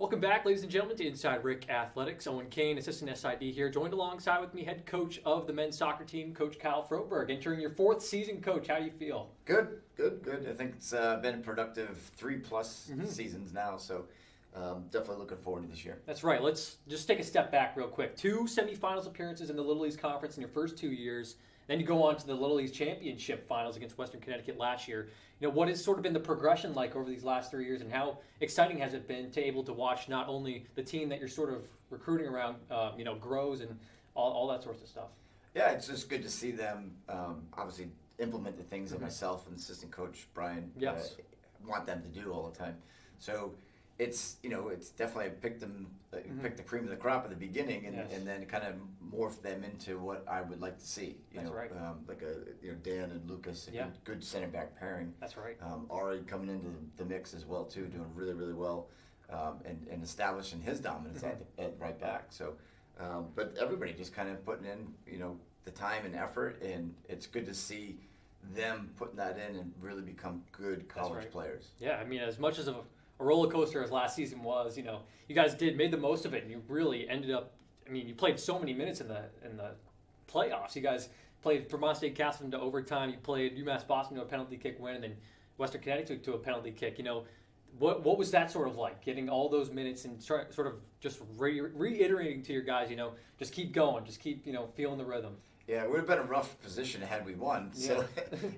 Welcome back, ladies and gentlemen, to Inside RIC Athletics. Owen Kane, assistant SID here, joined alongside with me head coach of the men's soccer team, Coach Kyle Froberg. Entering your fourth season, Coach. How do you feel? Good. I think it's been a productive 3+ seasons now, so definitely looking forward to this year. That's right. Let's just take a step back real quick. 2 semifinals appearances in the Little East Conference in your first 2 years. Then you go on to the Little East Championship finals against Western Connecticut last year. You know, what has sort of been the progression like over these last 3 years, and how exciting has it been to able to watch not only the team that you're sort of recruiting around, grows and all that sorts of stuff? Yeah, it's just good to see them obviously implement the things that myself and assistant coach Brian want them to do all the time. So it's definitely picked the cream of the crop at the beginning, and then kind of morphed them into what I would like to see. Right. Like Dan and Lucas, good center back pairing. That's right. Ari coming into the mix as well too, doing really well, and establishing his dominance at right back. So, but everybody just kind of putting in the time and effort, and it's good to see them putting that in and really become good college players. Yeah, I mean, as much as a roller coaster as last season was, you guys made the most of it, and you really ended up. I mean, you played so many minutes in the playoffs. You guys played Vermont State Castleton to overtime. You played UMass Boston to a penalty kick win, and then Western Connecticut to a penalty kick. What was that sort of like, getting all those minutes and sort of just reiterating to your guys, just keep going, just keep feeling the rhythm. Yeah, it would have been a rough position had we won. So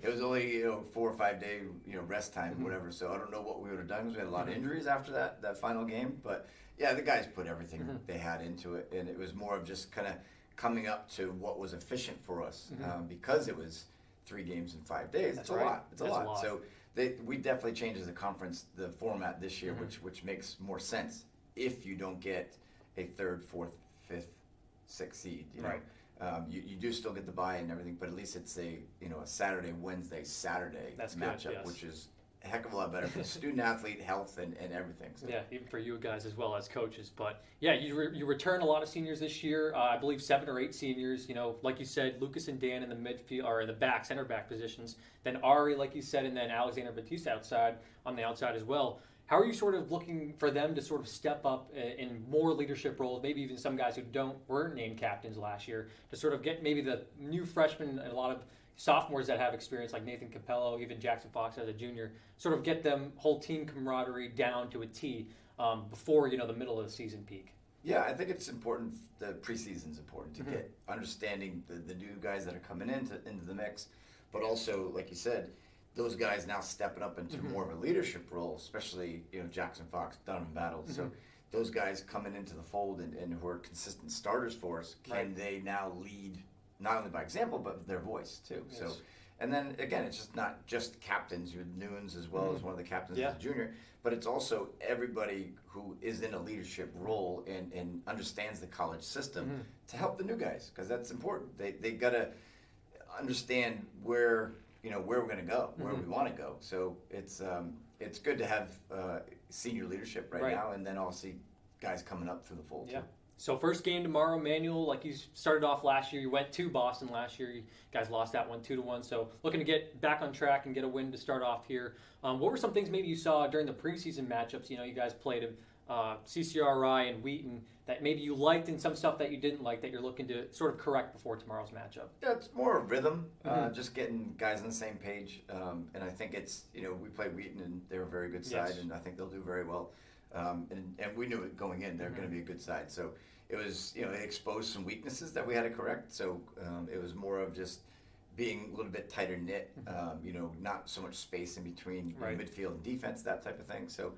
it was only 4 or 5 day rest time, whatever. So I don't know what we would have done because we had a lot of injuries after that final game. But yeah, the guys put everything they had into it, and it was more of just kind of coming up to what was efficient for us because it was 3 games in 5 days. It's a lot. It's a lot. So we definitely changed as a conference the format this year, which makes more sense if you don't get a 3rd, 4th, 5th, 6th seed. Right. You do still get the bye and everything, but at least it's a Saturday, Wednesday, Saturday matchup, which is a heck of a lot better for the student athlete health and everything. So. Yeah, even for you guys as well as coaches. But yeah, you return a lot of seniors this year. I believe 7 or 8 seniors. Like you said, Lucas and Dan in the midfield or in the center back positions. Then Ari, like you said, and then Alexander Batista on the outside as well. How are you sort of looking for them to sort of step up in more leadership roles, maybe even some guys who weren't named captains last year, to sort of get maybe the new freshmen and a lot of sophomores that have experience like Nathan Capello, even Jackson Fox as a junior, sort of get them whole team camaraderie down to a T before the middle of the season peak? Yeah, I think it's important. The preseason's important to get understanding the new guys that are coming into the mix, but also, like you said, those guys now stepping up into more of a leadership role, especially Jackson Fox, Donovan Battle. So those guys coming into the fold and who are consistent starters for us, can they now lead not only by example but with their voice too? Yes. So, and then again, it's just not just captains. You had Newens as well as one of the captains as a junior, but it's also everybody who is in a leadership role and understands the college system to help the new guys, because that's important. They gotta understand where we're going to go, where we want to go. So it's good to have senior leadership right now, and then also guys coming up through the fold. Yeah. So first game tomorrow, Manual. Like you started off last year, you went to Boston last year. You guys lost that one 2-1. So looking to get back on track and get a win to start off here. What were some things maybe you saw during the preseason matchups? You guys played CCRI and Wheaton that maybe you liked, and some stuff that you didn't like that you're looking to sort of correct before tomorrow's matchup? Yeah, it's more rhythm, just getting guys on the same page. And I think it's, we played Wheaton and they're a very good side, and I think they'll do very well. And we knew it going in, they're going to be a good side. So it was, it exposed some weaknesses that we had to correct. So it was more of just being a little bit tighter knit, not so much space in between midfield and defense, that type of thing. So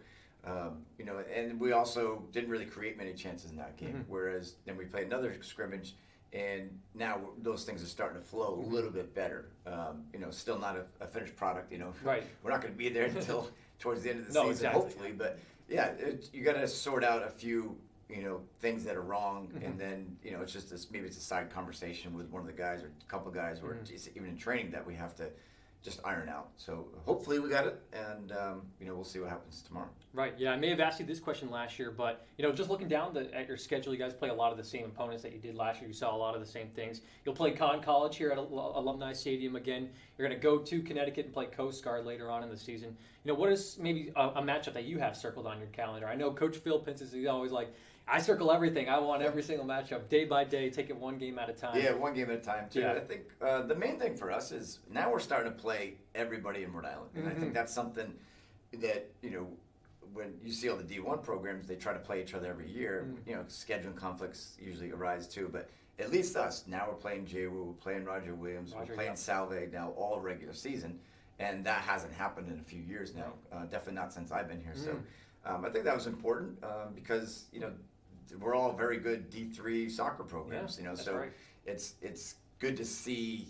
and we also didn't really create many chances in that game. Whereas then we played another scrimmage, and now those things are starting to flow a little bit better. Still not a finished product. We're not going to be there until towards the end of the season, hopefully. But yeah, you got to sort out a few things that are wrong, and then it's just maybe it's a side conversation with one of the guys or a couple of guys, or even in training that we have to just iron out. So hopefully we got it, and we'll see what happens tomorrow. Right. Yeah, I may have asked you this question last year, but just looking down at your schedule, you guys play a lot of the same opponents that you did last year. You saw a lot of the same things. You'll play Conn College here at Alumni Stadium again. You're going to go to Connecticut and play Coast Guard later on in the season. what is maybe a matchup that you have circled on your calendar? I know Coach Phil Pence is always like, I circle everything. I want every single matchup day by day, take it one game at a time. Yeah, one game at a time, too. Yeah. I think the main thing for us is now we're starting to play everybody in Rhode Island. And I think that's something that, when you see all the D1 programs, they try to play each other every year. Scheduling conflicts usually arise, too. But at least us, now we're playing J-Wu, we're playing Roger Williams, we're playing Salve now all regular season. And that hasn't happened in a few years now. Definitely not since I've been here. So I think that was important because, we're all very good D3 soccer programs, so right. it's good to see,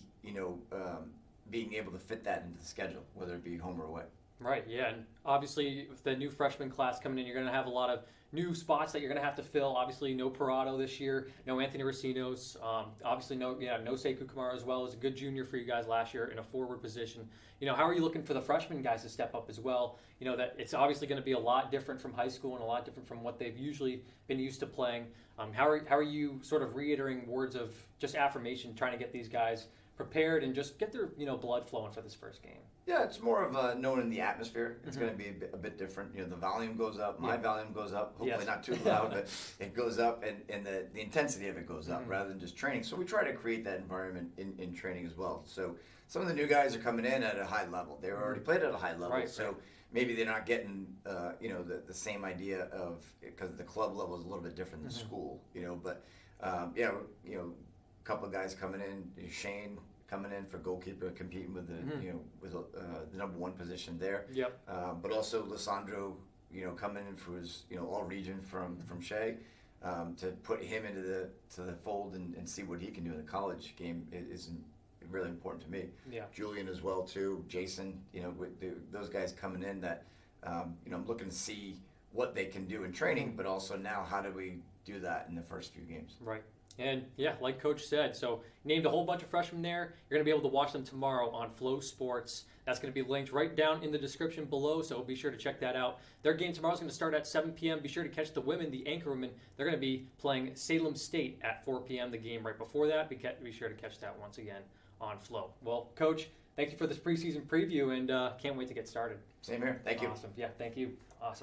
being able to fit that into the schedule, whether it be home or away. Right, yeah, and obviously with the new freshman class coming in, you're going to have a lot of new spots that you're going to have to fill. Obviously, no Parado this year, no Anthony Racinos, obviously no Sekou Kamara as well as a good junior for you guys last year in a forward position. How are you looking for the freshman guys to step up as well? That it's obviously going to be a lot different from high school and a lot different from what they've usually been used to playing. How are you sort of reiterating words of just affirmation, trying to get these guys prepared and just get their blood flowing for this first game? Yeah, it's more of knowing the atmosphere. It's going to be a bit different. The volume goes up. My volume goes up. Hopefully not too loud, but it goes up, and the intensity of it goes up rather than just training. So we try to create that environment in training as well. So some of the new guys are coming in at a high level. They were already played at a high level, so maybe they're not getting the same idea of, because the club level is a little bit different than school. But a couple of guys coming in. Shane coming in for goalkeeper, competing with the number one position there. Yep. But also Lissandro, coming in for his all region from Shea, to put him into the fold and see what he can do in the college game is really important to me. Yeah. Julian as well too. Jason, with those guys coming in that I'm looking to see what they can do in training, but also now how do we do that in the first few games. Right. And yeah, like Coach said, so named a whole bunch of freshmen there. You're going to be able to watch them tomorrow on Flow Sports. That's going to be linked right down in the description below, so be sure to check that out. Their game tomorrow is going to start at 7 p.m. Be sure to catch the women, the anchor women. They're going to be playing Salem State at 4 p.m. The game right before that. Be sure to catch that once again on Flow. Well, Coach, thank you for this preseason preview, and can't wait to get started. Same here. Thank you. Awesome. Yeah, thank you. Awesome.